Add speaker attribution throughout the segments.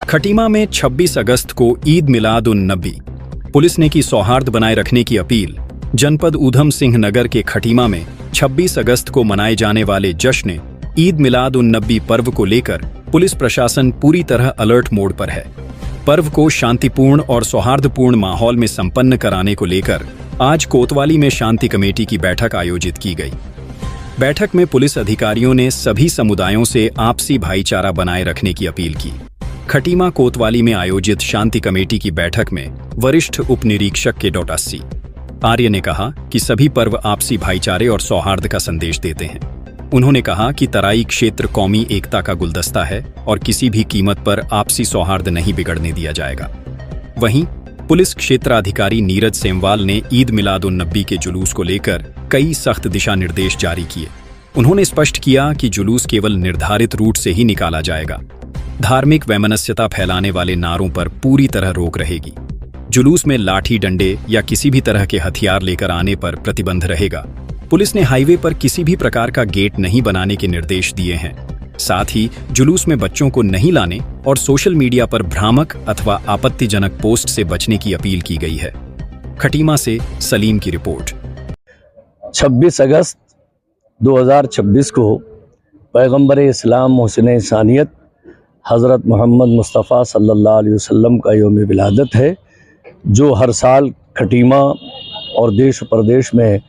Speaker 1: खटीमा में 26 अगस्त को ईद मिलाद उन नबी। पुलिस ने की सौहार्द बनाए रखने की अपील। जनपद ऊधम सिंह नगर के खटीमा में 26 अगस्त को मनाए जाने वाले जश्न ईद मिलाद उन नबी पर्व को लेकर पुलिस प्रशासन पूरी तरह अलर्ट मोड पर है। पर्व को शांतिपूर्ण और सौहार्दपूर्ण माहौल में संपन्न कराने को लेकर आज कोतवाली में शांति कमेटी की बैठक आयोजित की गई। बैठक में पुलिस अधिकारियों ने सभी समुदायों से आपसी भाईचारा बनाए रखने की अपील की। खटीमा कोतवाली में आयोजित शांति कमेटी की बैठक में वरिष्ठ उप निरीक्षक के डॉ.सी. आर्य ने कहा कि सभी पर्व आपसी भाईचारे और सौहार्द का संदेश देते हैं। उन्होंने कहा कि तराई क्षेत्र कौमी एकता का गुलदस्ता है और किसी भी कीमत पर आपसी सौहार्द नहीं बिगड़ने दिया जाएगा। वहीं पुलिस क्षेत्राधिकारी नीरज सेमवाल ने ईद मिलाद उन नबी के जुलूस को लेकर कई सख्त दिशा निर्देश जारी किए। उन्होंने स्पष्ट किया कि जुलूस केवल निर्धारित रूट से ही निकाला जाएगा। धार्मिक वैमनस्यता फैलाने वाले नारों पर पूरी तरह रोक रहेगी। जुलूस में लाठी डंडे या किसी भी तरह के हथियार लेकर आने पर प्रतिबंध रहेगा। पुलिस ने हाईवे पर किसी भी प्रकार का गेट नहीं बनाने के निर्देश दिए हैं। साथ ही जुलूस में बच्चों को नहीं लाने और सोशल मीडिया पर भ्रामक अथवा आपत्तिजनक पोस्ट से बचने की अपील की गई है। खटीमा से सलीम की रिपोर्ट।
Speaker 2: 26 अगस्त 2026 को पैगंबर इस्लाम मोहसिन इंसानियत हज़रत मोहम्मद मुस्तफ़ा सल्लल्लाहु अलैहि वसल्लम का यौम विलादत है, जो हर साल खटीमा और देश प्रदेश में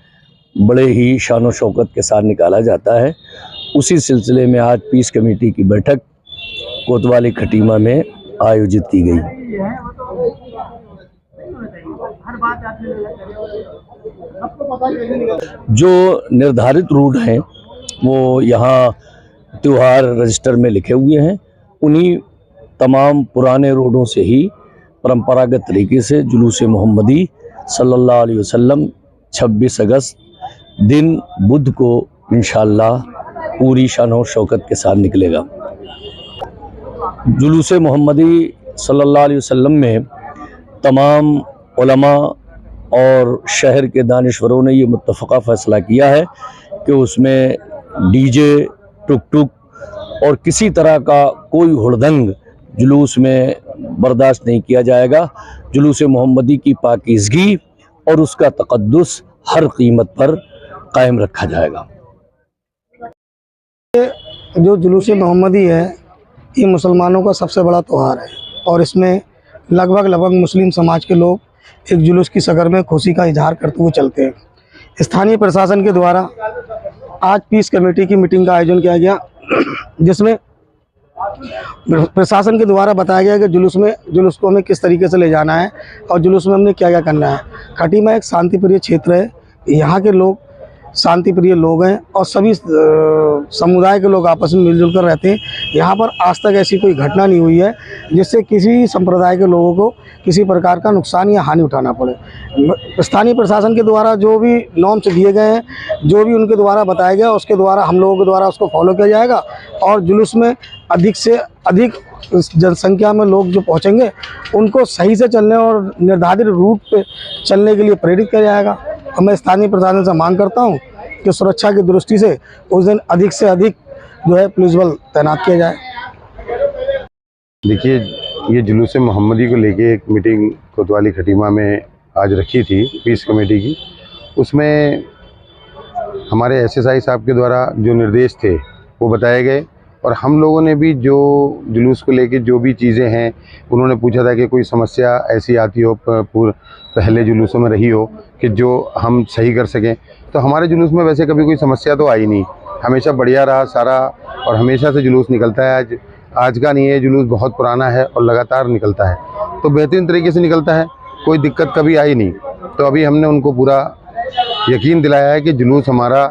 Speaker 2: बड़े ही शान और शौकत के साथ निकाला जाता है। उसी सिलसिले में आज पीस कमेटी की बैठक कोतवाली खटीमा में आयोजित की गई। जो निर्धारित रूट हैं वो यहाँ त्यौहार रजिस्टर में लिखे हुए हैं। उन्हीं तमाम पुराने रोडों से ही परंपरागत तरीके से जुलूस मोहम्मदी सल्लल्लाहु अलैहि वसल्लम 26 अगस्त दिन बुध को इंशाअल्लाह पूरी शान और शौकत के साथ निकलेगा। जुलूस मोहम्मदी सल्लल्लाहु अलैहि वसल्लम में तमाम उलमा और शहर के दानिश्वरों ने ये मुत्तफ़क़ा फ़ैसला किया है कि उसमें डीजे, टुक-टुक और किसी तरह का कोई हुड़दंग जुलूस में बर्दाश्त नहीं किया जाएगा। जुलूस मोहम्मदी की पाकीज़गी और उसका तक़द्दुस हर कीमत पर कायम रखा जाएगा।
Speaker 3: जो जुलूस मोहम्मदी है ये मुसलमानों का सबसे बड़ा त्यौहार है और इसमें लगभग मुस्लिम समाज के लोग एक जुलूस की शक्ल में खुशी का इजहार करते हुए चलते हैं। स्थानीय प्रशासन के द्वारा आज पीस कमेटी की मीटिंग का आयोजन किया गया, जिसमें प्रशासन के द्वारा बताया गया कि जुलूस को हमें किस तरीके से ले जाना है और जुलूस में हमने क्या क्या करना है। खटीमा एक शांतिप्रिय क्षेत्र है। यहाँ के लोग शांतिप्रिय लोग हैं और सभी समुदाय के लोग आपस में मिलजुल कर रहते हैं। यहाँ पर आज तक ऐसी कोई घटना नहीं हुई है जिससे किसी संप्रदाय के लोगों को किसी प्रकार का नुकसान या हानि उठाना पड़े। स्थानीय प्रशासन के द्वारा जो भी नॉर्म्स दिए गए हैं, जो भी उनके द्वारा बताया गया, उसके द्वारा हम लोगों के द्वारा उसको फॉलो किया जाएगा और जुलूस में अधिक से अधिक जनसंख्या में लोग जो पहुँचेंगे उनको सही से चलने और निर्धारित रूट पे चलने के लिए प्रेरित किया जाएगा। और मैं स्थानीय प्रशासन से मांग करता हूँ कि सुरक्षा की दृष्टि से उस दिन अधिक से अधिक जो है पुलिस बल तैनात किया जाए।
Speaker 4: देखिए, ये जुलूस मोहम्मदी को लेके एक मीटिंग कोतवाली खटीमा में आज रखी थी पीस कमेटी की। उसमें हमारे एसएसआई साहब के द्वारा जो निर्देश थे वो बताए गए और हम लोगों ने भी जो जुलूस को लेके जो भी चीज़ें हैं, उन्होंने पूछा था कि कोई समस्या ऐसी आती हो पहले जुलूसों में रही हो कि जो हम सही कर सकें। तो हमारे जुलूस में वैसे कभी कोई समस्या तो आई नहीं, हमेशा बढ़िया रहा सारा और हमेशा से जुलूस निकलता है। आज का नहीं है, जुलूस बहुत पुराना है और लगातार निकलता है, तो बेहतरीन तरीके से निकलता है, कोई दिक्कत कभी आई नहीं। तो अभी हमने उनको पूरा यकीन दिलाया है कि जुलूस हमारा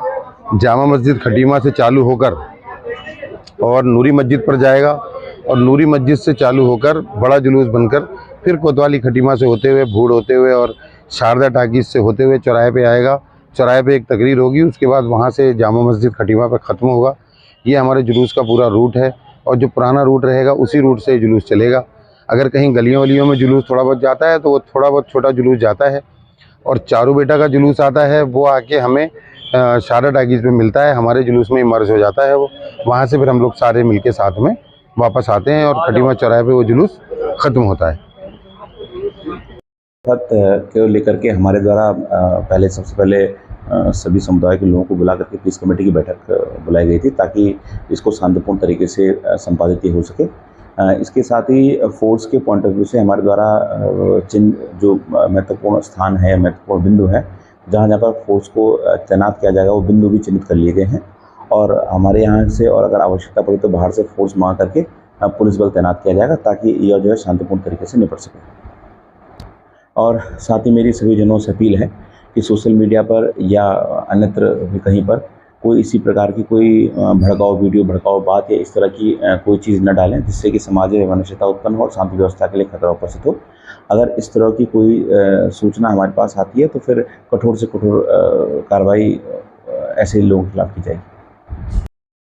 Speaker 4: जामा मस्जिद खटीमा से चालू होकर और नूरी मस्जिद पर जाएगा और नूरी मस्जिद से चालू होकर बड़ा जुलूस बनकर फिर कोतवाली खटीमा से होते हुए, भूड़ होते हुए और शारदा टाकीज से होते हुए चौराहे पे आएगा। चौराहे पे एक तकरीर होगी, उसके बाद वहाँ से जामा मस्जिद खटीमा पे ख़त्म होगा। ये हमारे जुलूस का पूरा रूट है और जो पुराना रूट रहेगा उसी रूट से जुलूस चलेगा। अगर कहीं गलियों वलियों में जुलूस थोड़ा बहुत जाता है तो वो थोड़ा बहुत छोटा जुलूस जाता है और चारू बेटा का जुलूस आता है, वो आके हमें शारदा टाकीज में मिलता है, हमारे जुलूस में मर्ज हो जाता है वो। वहाँ से फिर हम लोग सारे मिलके साथ में वापस आते हैं और खटीमा चौराहे पे वो जुलूस ख़त्म होता है।
Speaker 5: को लेकर के हमारे द्वारा पहले सबसे पहले सभी समुदाय के लोगों को बुला करके पीस कमेटी की बैठक बुलाई गई थी ताकि इसको शांतिपूर्ण तरीके से संपादित हो सके। इसके साथ ही फोर्स के पॉइंट ऑफ व्यू से हमारे द्वारा जो महत्वपूर्ण स्थान है, महत्वपूर्ण बिंदु है जहाँ जहाँ पर फोर्स को तैनात किया जाएगा, वो बिंदु भी चिन्हित कर लिए गए हैं और हमारे यहाँ से और अगर आवश्यकता पड़ी तो बाहर से फोर्स मंगा करके पुलिस बल तैनात किया जाएगा ताकि यह जो है शांतिपूर्ण तरीके से निपट सके। और साथ ही मेरी सभी जनों से अपील है कि सोशल मीडिया पर या अन्यत्र भी कहीं पर कोई इसी प्रकार की कोई भड़काऊ वीडियो, भड़काऊ बात या इस तरह की कोई चीज़ न डालें जिससे कि समाज में अनिश्चितता उत्पन्न हो और शांति व्यवस्था के लिए खतरा उपस्थित हो। अगर इस तरह की कोई सूचना हमारे पास आती है तो फिर कठोर से कठोर कार्रवाई ऐसे लोगों के खिलाफ की जाएगी।